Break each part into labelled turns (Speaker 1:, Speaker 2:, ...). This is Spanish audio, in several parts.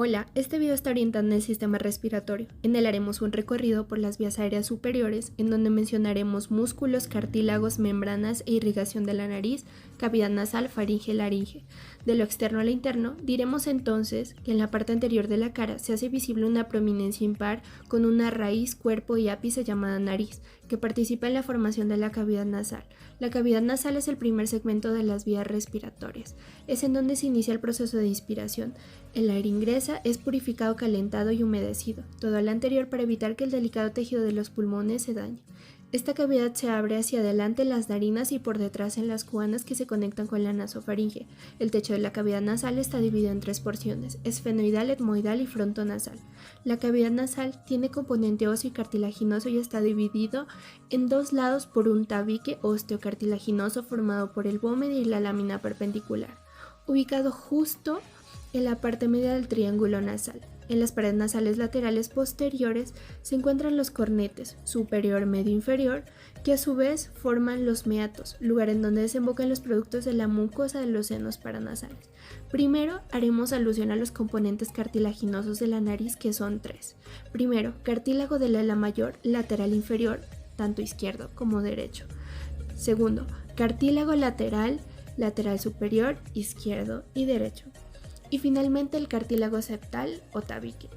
Speaker 1: Hola, este video está orientado en el sistema respiratorio. En él haremos un recorrido por las vías aéreas superiores, en donde mencionaremos músculos, cartílagos, membranas e irrigación de la nariz, cavidad nasal, faringe, laringe. De lo externo a lo interno, diremos entonces que en la parte anterior de la cara se hace visible una prominencia impar con una raíz, cuerpo y ápice llamada nariz, que participa en la formación de la cavidad nasal. La cavidad nasal es el primer segmento de las vías respiratorias. Es en donde se inicia el proceso de inspiración. El aire ingresa, es purificado, calentado y humedecido, todo lo anterior para evitar que el delicado tejido de los pulmones se dañe. Esta cavidad se abre hacia adelante en las narinas y por detrás en las cuanas que se conectan con la nasofaringe. El techo de la cavidad nasal está dividido en tres porciones: esfenoidal, etmoidal y frontonasal. La cavidad nasal tiene componente óseo y cartilaginoso y está dividido en dos lados por un tabique osteocartilaginoso formado por el vómero y la lámina perpendicular, ubicado justo en la parte media del triángulo nasal. En las paredes nasales laterales posteriores se encuentran los cornetes, superior, medio, inferior, que a su vez forman los meatos, lugar en donde desembocan los productos de la mucosa de los senos paranasales. Primero haremos alusión a los componentes cartilaginosos de la nariz, que son tres. Primero, cartílago del ala mayor, lateral inferior, tanto izquierdo como derecho. Segundo, cartílago lateral, lateral superior, izquierdo y derecho. Y finalmente el cartílago septal o tabique.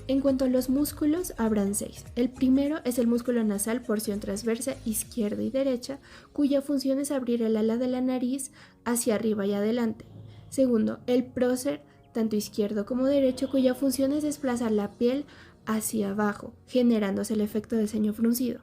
Speaker 1: En cuanto a los músculos, habrán 6. El primero es el músculo nasal, porción transversa izquierda y derecha, cuya función es abrir el ala de la nariz hacia arriba y adelante. Segundo, el prócer, tanto izquierdo como derecho, cuya función es desplazar la piel hacia abajo, generándose el efecto de ceño fruncido.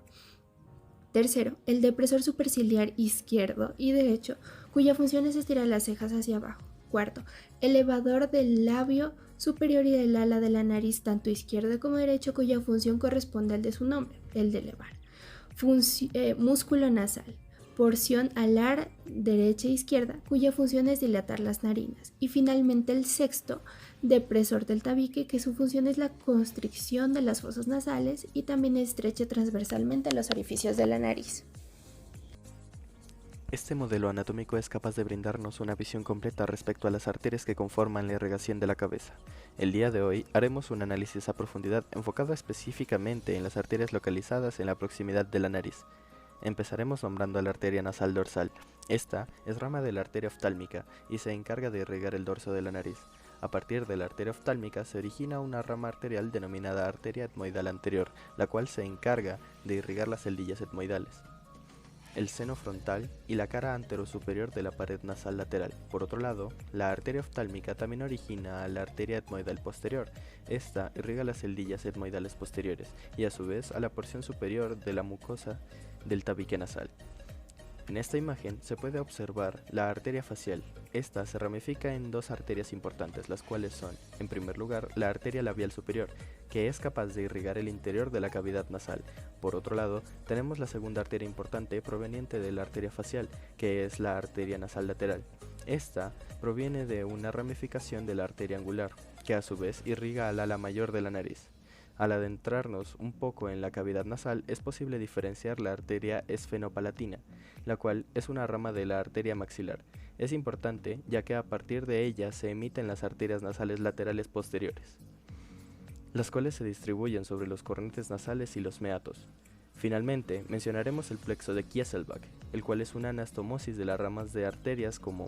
Speaker 1: Tercero, el depresor superciliar izquierdo y derecho, cuya función es estirar las cejas hacia abajo. Cuarto, elevador del labio superior y del ala de la nariz, tanto izquierdo como derecho, cuya función corresponde al de su nombre, el de elevar. Músculo nasal, porción alar derecha e izquierda, cuya función es dilatar las narinas. Y finalmente el sexto, depresor del tabique, que su función es la constricción de las fosas nasales y también estrecha transversalmente los orificios de la nariz.
Speaker 2: Este modelo anatómico es capaz de brindarnos una visión completa respecto a las arterias que conforman la irrigación de la cabeza. El día de hoy haremos un análisis a profundidad enfocado específicamente en las arterias localizadas en la proximidad de la nariz. Empezaremos nombrando a la arteria nasal dorsal. Esta es rama de la arteria oftálmica y se encarga de irrigar el dorso de la nariz. A partir de la arteria oftálmica se origina una rama arterial denominada arteria etmoidal anterior, la cual se encarga de irrigar las celdillas etmoidales, el seno frontal y la cara anterosuperior de la pared nasal lateral. Por otro lado, la arteria oftálmica también origina a la arteria etmoidal posterior. Esta irriga las celdillas etmoidales posteriores y a su vez a la porción superior de la mucosa del tabique nasal. En esta imagen se puede observar la arteria facial. Esta se ramifica en dos arterias importantes, las cuales son, en primer lugar, la arteria labial superior, que es capaz de irrigar el interior de la cavidad nasal. Por otro lado, tenemos la segunda arteria importante proveniente de la arteria facial, que es la arteria nasal lateral. Esta proviene de una ramificación de la arteria angular, que a su vez irriga al ala mayor de la nariz. Al adentrarnos un poco en la cavidad nasal, es posible diferenciar la arteria esfenopalatina, la cual es una rama de la arteria maxilar. Es importante ya que a partir de ella se emiten las arterias nasales laterales posteriores, las cuales se distribuyen sobre los cornetes nasales y los meatos. Finalmente, mencionaremos el plexo de Kieselbach, el cual es una anastomosis de las ramas de arterias como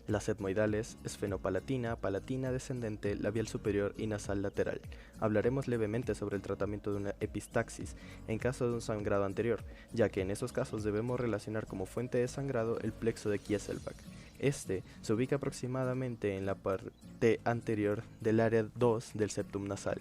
Speaker 2: las etmoidales, esfenopalatina, palatina descendente, labial superior y nasal lateral. Hablaremos levemente sobre el tratamiento de una epistaxis en caso de un sangrado anterior, ya que en esos casos debemos relacionar como fuente de sangrado el plexo de Kieselbach. Este se ubica aproximadamente en la parte anterior del área 2 del septum nasal.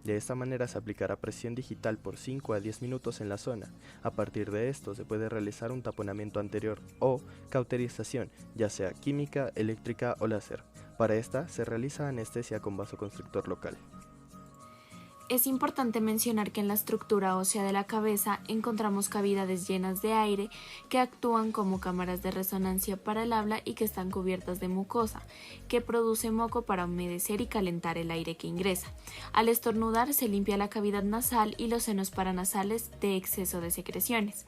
Speaker 2: De esta manera se aplicará presión digital por 5 a 10 minutos en la zona. A partir de esto se puede realizar un taponamiento anterior o cauterización, ya sea química, eléctrica o láser. Para esta se realiza anestesia con vasoconstrictor local.
Speaker 1: Es importante mencionar que en la estructura ósea de la cabeza encontramos cavidades llenas de aire que actúan como cámaras de resonancia para el habla y que están cubiertas de mucosa, que produce moco para humedecer y calentar el aire que ingresa. Al estornudar se limpia la cavidad nasal y los senos paranasales de exceso de secreciones.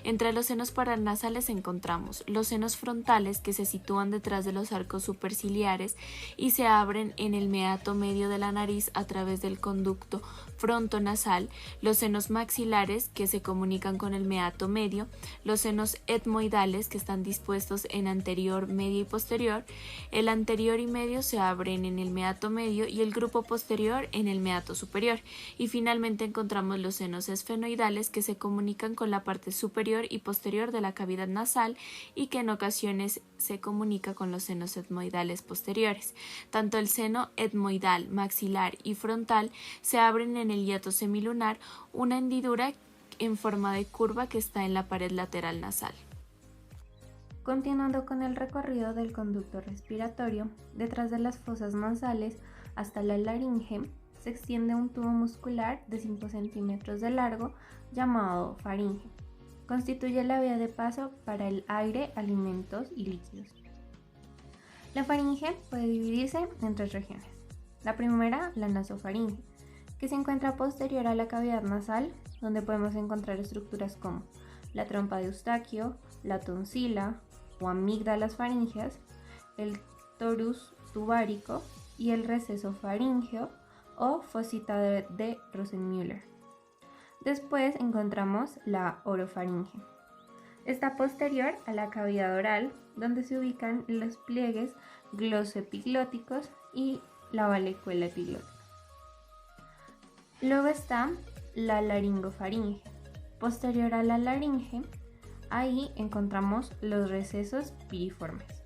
Speaker 1: Entre los senos paranasales encontramos los senos frontales que se sitúan detrás de los arcos superciliares y se abren en el meato medio de la nariz a través del conducto frontonasal, los senos maxilares que se comunican con el meato medio, los senos etmoidales que están dispuestos en anterior, medio y posterior, el anterior y medio se abren en el meato medio y el grupo posterior en el meato superior, y finalmente encontramos los senos esfenoidales que se comunican con la parte superior y posterior de la cavidad nasal y que en ocasiones se comunica con los senos etmoidales posteriores. Tanto el seno etmoidal, maxilar y frontal se abren en el hiato semilunar, una hendidura en forma de curva que está en la pared lateral nasal.
Speaker 3: Continuando con el recorrido del conducto respiratorio, detrás de las fosas nasales hasta la laringe se extiende un tubo muscular de 5 centímetros de largo llamado faringe. Constituye la vía de paso para el aire, alimentos y líquidos. La faringe puede dividirse en 3 regiones. La primera, la nasofaringe, que se encuentra posterior a la cavidad nasal, donde podemos encontrar estructuras como la trompa de Eustaquio, la tonsila o amígdalas faríngeas, el torus tubárico y el receso faríngeo o fosita de Rosenmüller. Después encontramos la orofaringe. Está posterior a la cavidad oral, donde se ubican los pliegues glosoepiglóticos y la valecuela epiglótica. Luego está la laringofaringe. Posterior a la laringe, ahí encontramos los recesos piriformes.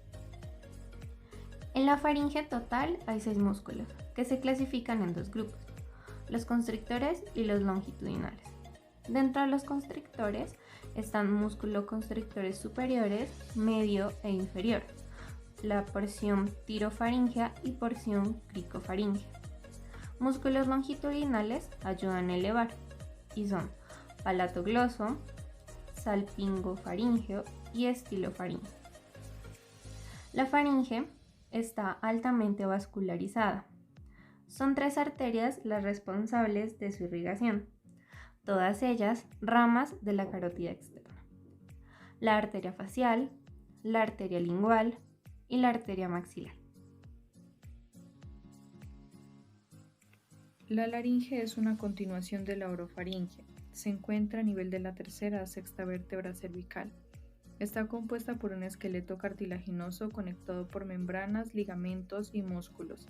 Speaker 3: En la faringe total hay 6 músculos, que se clasifican en 2 grupos, los constrictores y los longitudinales. Dentro de los constrictores están músculo-constrictores superiores, medio e inferior, la porción tirofaringea y porción cricofaringea. Músculos longitudinales ayudan a elevar y son palatogloso, salpingofaringeo y estilofaringeo. La faringe está altamente vascularizada. Son 3 arterias las responsables de su irrigación, todas ellas ramas de la carótida externa: la arteria facial, la arteria lingual y la arteria maxilar.
Speaker 4: La laringe es una continuación de la orofaringe. Se encuentra a nivel de la tercera a sexta vértebra cervical. Está compuesta por un esqueleto cartilaginoso conectado por membranas, ligamentos y músculos.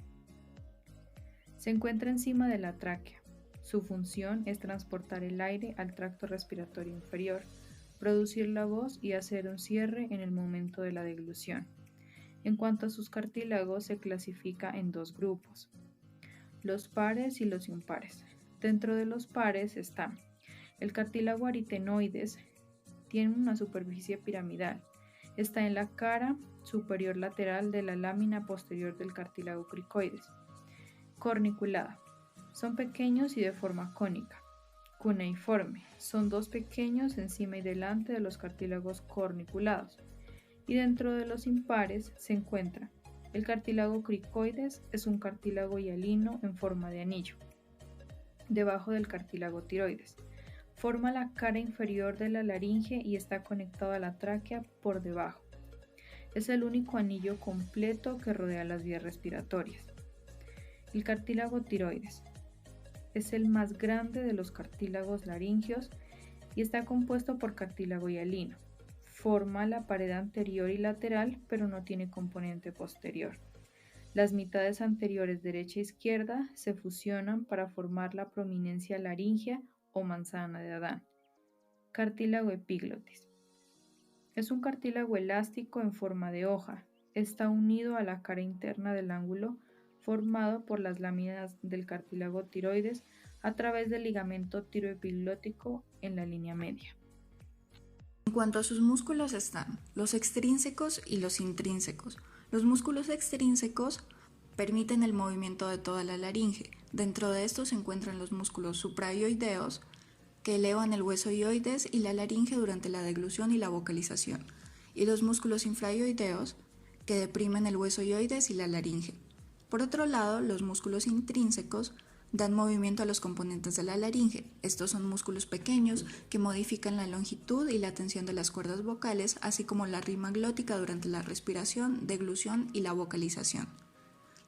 Speaker 4: Se encuentra encima de la tráquea. Su función es transportar el aire al tracto respiratorio inferior, producir la voz y hacer un cierre en el momento de la deglución. En cuanto a sus cartílagos, se clasifica en 2 grupos: los pares y los impares. Dentro de los pares están el cartílago aritenoides, tiene una superficie piramidal, está en la cara superior lateral de la lámina posterior del cartílago cricoides. Corniculada, son pequeños y de forma cónica. Cuneiforme, son 2 pequeños encima y delante de los cartílagos corniculados. Y dentro de los impares se encuentra el cartílago cricoides, es un cartílago hialino en forma de anillo, debajo del cartílago tiroides. Forma la cara inferior de la laringe y está conectado a la tráquea por debajo. Es el único anillo completo que rodea las vías respiratorias. El cartílago tiroides es el más grande de los cartílagos laringeos y está compuesto por cartílago hialino. Forma la pared anterior y lateral, pero no tiene componente posterior. Las mitades anteriores derecha e izquierda se fusionan para formar la prominencia laringea o manzana de Adán. Cartílago epiglotis. Es un cartílago elástico en forma de hoja. Está unido a la cara interna del ángulo formado por las láminas del cartílago tiroides a través del ligamento tiroepiglótico en la línea media.
Speaker 5: En cuanto a sus músculos están los extrínsecos y los intrínsecos. Los músculos extrínsecos permiten el movimiento de toda la laringe. Dentro de estos se encuentran los músculos supraioideos, que elevan el hueso ioides y la laringe durante la deglución y la vocalización, y los músculos infraioideos, que deprimen el hueso ioides y la laringe. Por otro lado, los músculos intrínsecos dan movimiento a los componentes de la laringe. Estos son músculos pequeños que modifican la longitud y la tensión de las cuerdas vocales, así como la rima glótica durante la respiración, deglución y la vocalización.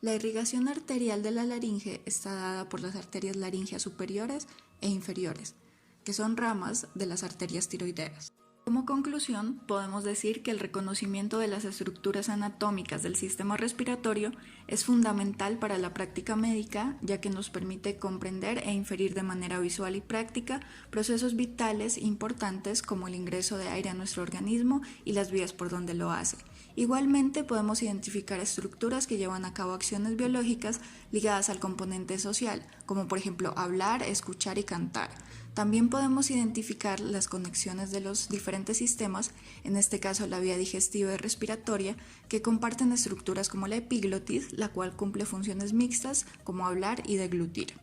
Speaker 5: La irrigación arterial de la laringe está dada por las arterias laríngeas superiores e inferiores, que son ramas de las arterias tiroideas. Como conclusión, podemos decir que el reconocimiento de las estructuras anatómicas del sistema respiratorio es fundamental para la práctica médica, ya que nos permite comprender e inferir de manera visual y práctica procesos vitales importantes como el ingreso de aire a nuestro organismo y las vías por donde lo hace. Igualmente, podemos identificar estructuras que llevan a cabo acciones biológicas ligadas al componente social, como por ejemplo hablar, escuchar y cantar. También podemos identificar las conexiones de los diferentes sistemas, en este caso la vía digestiva y respiratoria, que comparten estructuras como la epiglotis, la cual cumple funciones mixtas como hablar y deglutir.